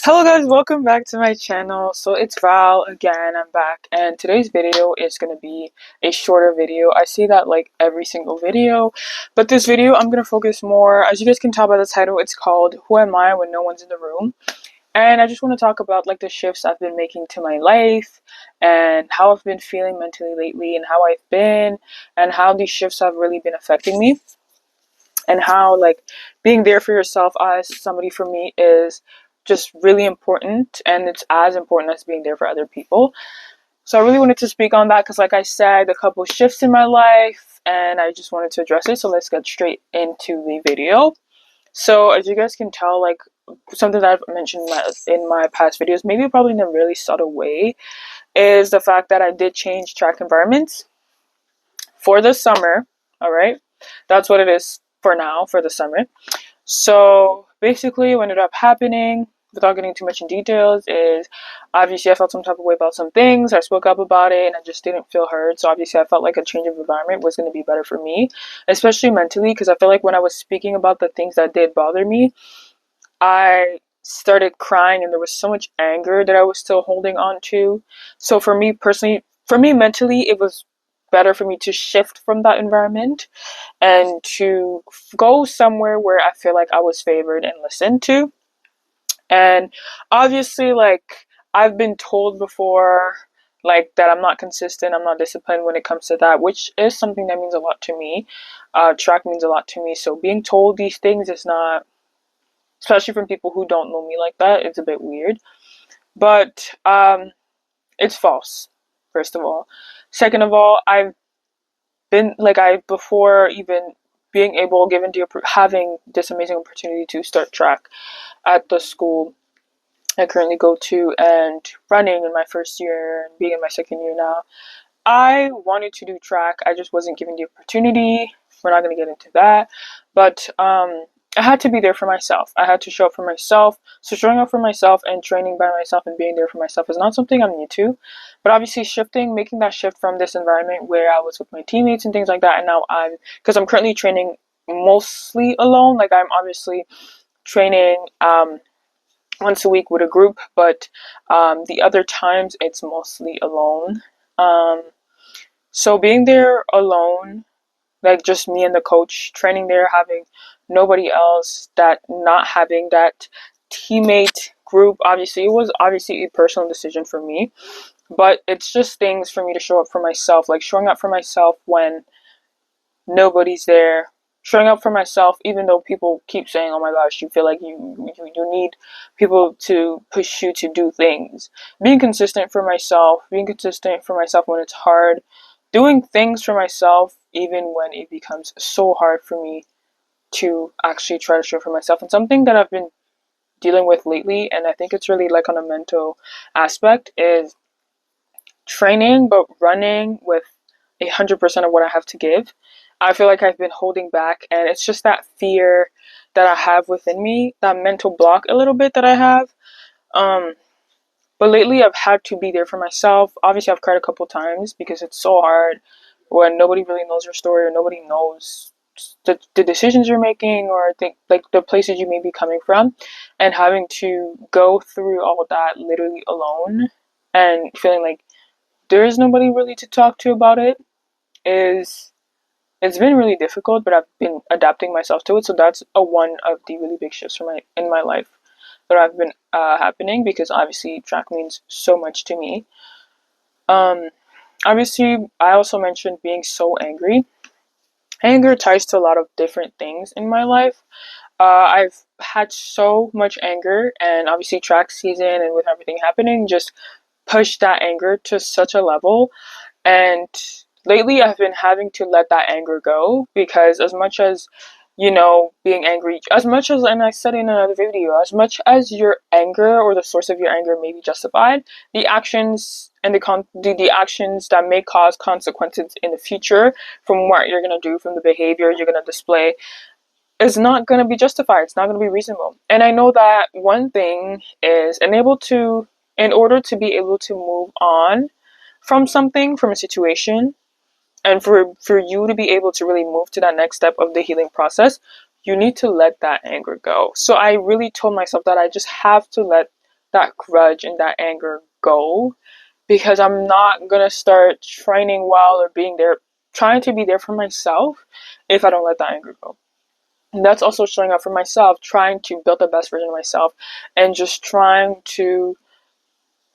Hello guys, welcome back to my channel. So it's Val again, I'm back, and today's video is going to be a shorter video. I say that like every single video, but this video I'm going to focus more, as you guys can tell by the title, it's called Who Am I When No One's in the Room? And I just want to talk about like the shifts I've been making to my life and how I've been feeling mentally lately and how I've been and how these shifts have really been affecting me and how like being there for yourself as somebody for me is just really important, and it's as important as being there for other people. So I really wanted to speak on that because like I said, a couple shifts in my life and I just wanted to address it. So let's get straight into the video. So as you guys can tell, like something that I've mentioned in my past videos, maybe probably in a really subtle way, is the fact that I did change track environments for the summer. All right, that's what it is for now, for the summer. So basically what ended up happening, without getting too much in details, is obviously I felt some type of way about some things. I spoke up about it and I just didn't feel heard. So obviously I felt like a change of environment was going to be better for me, especially mentally, because I feel like when I was speaking about the things that did bother me, I started crying and there was so much anger that I was still holding on to. So for me personally, for me mentally, it was better for me to shift from that environment and to go somewhere where I feel like I was favored and listened to. And obviously, like, I've been told before, like, that I'm not consistent, I'm not disciplined when it comes to that, which is something that means a lot to me. Track means a lot to me. So being told these things is not, especially from people who don't know me like that, it's a bit weird. But it's false, first of all. Second of all, I've been like I before even being able given the having this amazing opportunity to start track at the school I currently go to and running in my first year and being in my second year now. I wanted to do track. I just wasn't given the opportunity. We're not going to get into that. But I had to be there for myself. I had to show up for myself. So showing up for myself and training by myself and being there for myself is not something I'm new to. But obviously shifting, making that shift from this environment where I was with my teammates and things like that. And now because I'm currently training mostly alone. Like I'm obviously training once a week with a group, but the other times it's mostly alone. Um, so being there alone, like just me and the coach, training there, having nobody else, that not having that teammate group, obviously it was obviously a personal decision for me, but it's just things for me to show up for myself, like showing up for myself when nobody's there, showing up for myself even though people keep saying, oh my gosh, you feel like you need people to push you to do things. Being consistent for myself, when it's hard, doing things for myself even when it becomes so hard for me to actually try to show for myself. And something that I've been dealing with lately, and I think it's really like on a mental aspect, is training but running with 100% of what I have to give. I feel like I've been holding back, and it's just that fear that I have within me, that mental block a little bit that I have. Um, but lately I've had to be there for myself. Obviously, I've cried a couple times because it's so hard when nobody really knows your story or nobody knows the decisions you're making or like the places you may be coming from, and having to go through all of that literally alone and feeling like there is nobody really to talk to about it is it's been really difficult, but I've been adapting myself to it. So that's a one of the really big shifts in my life that have been happening, because obviously track means so much to me. Um, Obviously, I also mentioned being so angry. Anger ties to a lot of different things in my life. I've had so much anger, and obviously track season and with everything happening, just pushed that anger to such a level. And lately, I've been having to let that anger go, because as much as, being angry, as much as, and I said in another video, as much as your anger or the source of your anger may be justified, the actions and the actions that may cause consequences in the future from what you're going to do, from the behavior you're going to display, is not going to be justified. It's not going to be reasonable. And I know that one thing is, in order to be able to move on from something, from a situation, and for you to be able to really move to that next step of the healing process, you need to let that anger go. So I really told myself that I just have to let that grudge and that anger go, because I'm not gonna start training well or being there, trying to be there for myself if I don't let that anger go. And that's also showing up for myself, trying to build the best version of myself and just trying to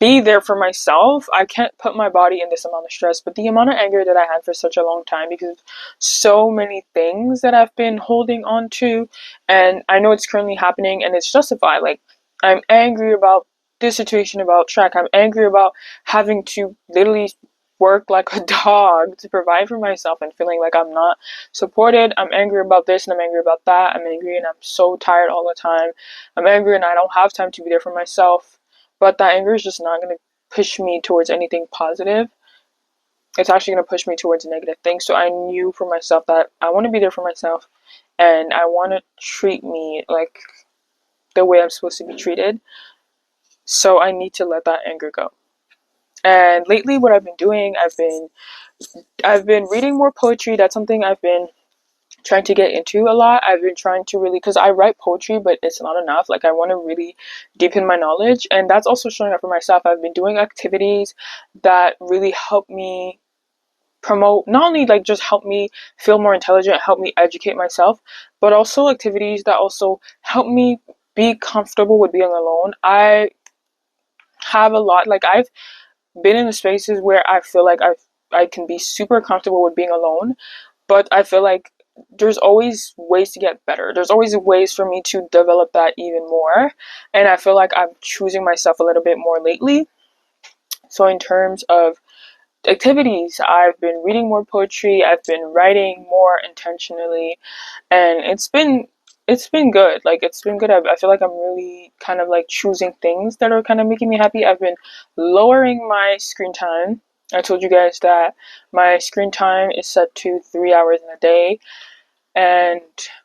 be there for myself. I can't put my body in this amount of stress, but the amount of anger that I had for such a long time, because so many things that I've been holding on to, and I know it's currently happening and it's justified. Like, I'm angry about this situation about track. I'm angry about having to literally work like a dog to provide for myself and feeling like I'm not supported. I'm angry about this and I'm angry about that. I'm angry and I'm so tired all the time. I'm angry and I don't have time to be there for myself, but that anger is just not going to push me towards anything positive. It's actually going to push me towards negative things. So I knew for myself that I want to be there for myself and I want to treat me like the way I'm supposed to be treated. So I need to let that anger go. And lately what I've been doing, I've been reading more poetry. That's something I've been trying to get into a lot. I've been trying to really, because I write poetry, but it's not enough. Like, I want to really deepen my knowledge, and that's also showing up for myself. I've been doing activities that really help me promote, not only like just help me feel more intelligent, help me educate myself, but also activities that also help me be comfortable with being alone. I have a lot, like, I've been in the spaces where I feel like I can be super comfortable with being alone, but I feel like there's always ways to get better. There's always ways for me to develop that even more. And I feel like I'm choosing myself a little bit more lately. So, in terms of activities, I've been reading more poetry, I've been writing more intentionally, and it's been good. Like, it's been good. I feel like I'm really kind of like choosing things that are kind of making me happy. I've been lowering my screen time. I told you guys that my screen time is set to 3 hours in a day, and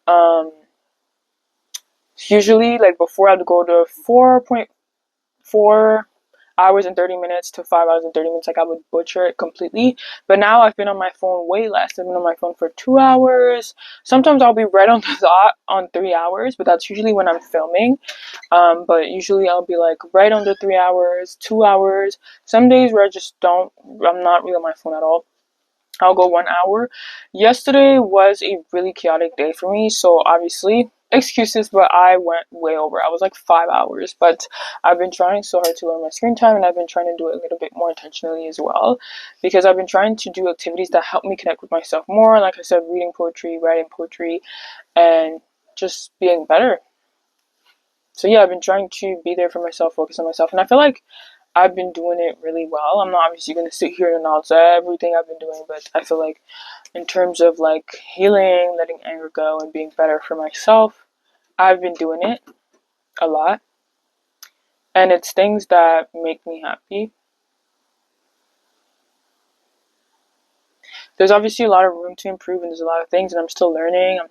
um usually, like, before, I'd go to 4.4 hours and 30 minutes to 5 hours and 30 minutes. Like, I would butcher it completely. But now I've been on my phone way less. I've been on my phone for 2 hours. Sometimes I'll be right on the dot on 3 hours, but that's usually when I'm filming. But usually I'll be like right under 3 hours, 2 hours. Some days where I'm not really on my phone at all. I'll go 1 hour. Yesterday was a really chaotic day for me, so obviously, excuses, but I went way over. I was like 5 hours, but I've been trying so hard to lower my screen time, and I've been trying to do it a little bit more intentionally as well, because I've been trying to do activities that help me connect with myself more. Like I said, reading poetry, writing poetry, and just being better. So yeah, I've been trying to be there for myself, focus on myself, and I feel like I've been doing it really well. I'm not obviously gonna sit here and announce everything I've been doing, but I feel like in terms of like healing, letting anger go, and being better for myself, I've been doing it a lot. And it's things that make me happy. There's obviously a lot of room to improve, and there's a lot of things, and I'm still learning. I'm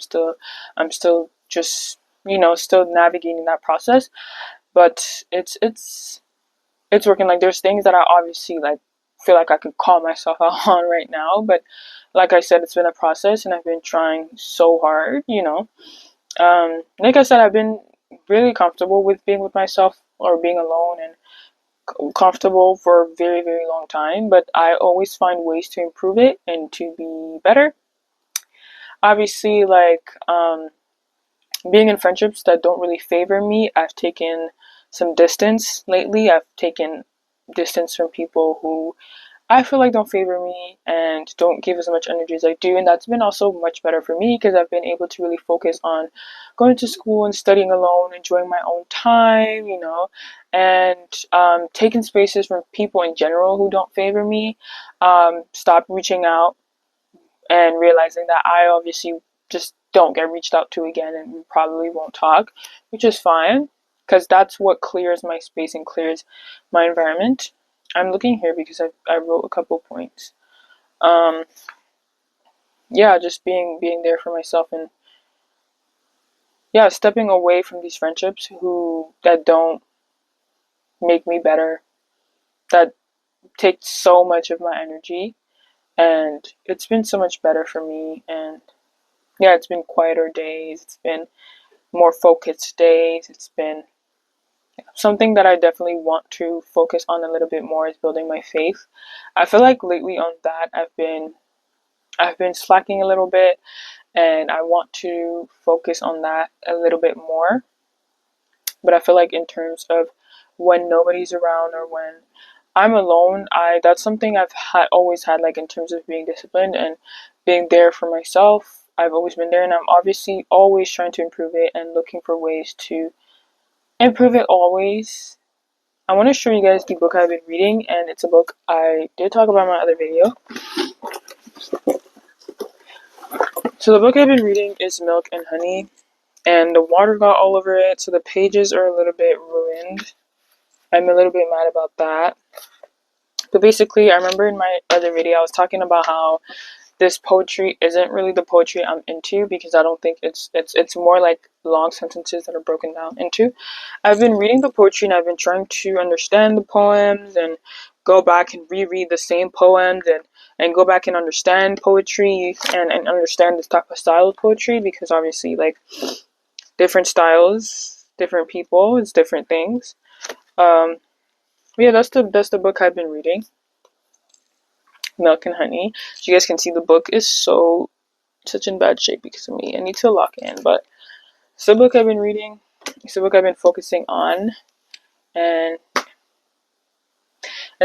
still just, still navigating that process. But it's working. Like, there's things that I obviously like feel like I could call myself out on right now, but like I said, it's been a process, and I've been trying so hard. Like I said, I've been really comfortable with being with myself or being alone, and comfortable for a very, very long time, but I always find ways to improve it and to be better. Obviously, like, being in friendships that don't really favor me, I've taken some distance lately. I've taken distance from people who I feel like don't favor me and don't give as much energy as I do, and that's been also much better for me because I've been able to really focus on going to school and studying alone, enjoying my own time, and taking spaces from people in general who don't favor me. Stop reaching out and realizing that I obviously just don't get reached out to again, and we probably won't talk, which is fine because that's what clears my space and clears my environment. I'm looking here because I wrote a couple points. Um, yeah, just being there for myself, and yeah, stepping away from these friendships who that don't make me better, that take so much of my energy, and it's been so much better for me. And yeah, it's been quieter days, it's been more focused days, it's been something that I definitely want to focus on a little bit more is building my faith. I feel like lately on that I've been slacking a little bit, and I want to focus on that a little bit more. But I feel like in terms of when nobody's around or when I'm alone, I that's something I've always had, like in terms of being disciplined and being there for myself. I've always been there, and I'm obviously always trying to improve it and looking for ways to improve it always. I want to show you guys the book I've been reading, and it's a book I did talk about in my other video. So the book I've been reading is Milk and Honey, and the water got all over it, so the pages are a little bit ruined. I'm a little bit mad about that. But basically, I remember in my other video I was talking about how this poetry isn't really the poetry I'm into, because I don't think it's more like long sentences that are broken down into. I've been reading the poetry, and I've been trying to understand the poems and go back and reread the same poems, and go back and understand poetry, and understand this type of style of poetry, because obviously like different styles, different people, it's different things. Yeah, that's the book I've been reading, Milk and Honey. As you guys can see, the book is such in bad shape because of me. I need to lock in, but it's the book I've been reading. It's the book I've been focusing on, and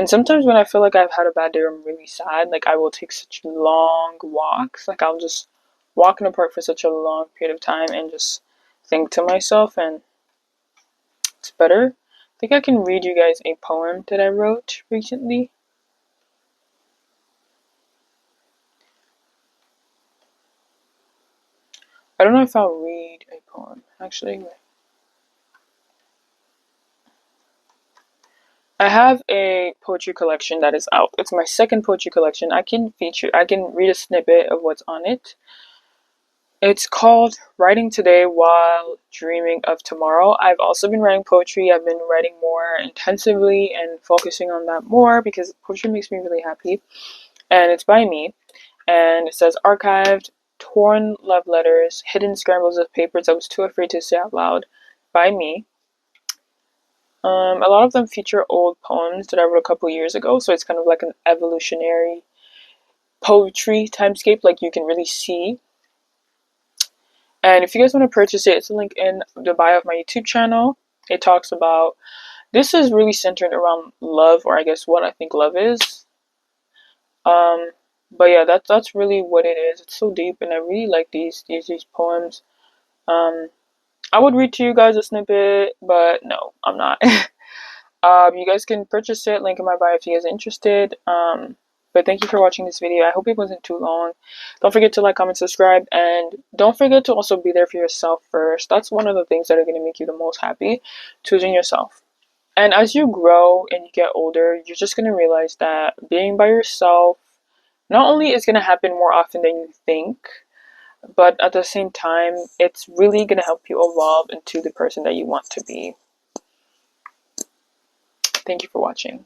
sometimes when I feel like I've had a bad day or I'm really sad, like I will take such long walks. Like I'll just walk in the park for such a long period of time and just think to myself, and it's better. I think I can read you guys a poem that I wrote recently. I don't know if I'll read a poem, actually. I have a poetry collection that is out. It's my second poetry collection. I can read a snippet of what's on it. It's called Writing Today While Dreaming of Tomorrow. I've also been writing poetry. I've been writing more intensively and focusing on that more because poetry makes me really happy. And it's by me. And it says archived, torn love letters, hidden scrambles of papers I was too afraid to say out loud, by me. A lot of them feature old poems that I wrote a couple years ago, so it's kind of like an evolutionary poetry timescape, like you can really see. And if you guys want to purchase it, it's a link in the bio of my YouTube channel. It talks about, this is really centered around love, or I guess what I think love is. But yeah, that's really what it is. It's so deep, and I really like these poems. I would read to you guys a snippet, but no, I'm not. You guys can purchase it, link in my bio if you guys are interested. But thank you for watching this video. I hope it wasn't too long. Don't forget to like, comment, subscribe, and don't forget to also be there for yourself first. That's one of the things that are going to make you the most happy, choosing yourself. And as you grow and you get older, you're just going to realize that being by yourself not only is going to happen more often than you think, but at the same time, it's really going to help you evolve into the person that you want to be. Thank you for watching.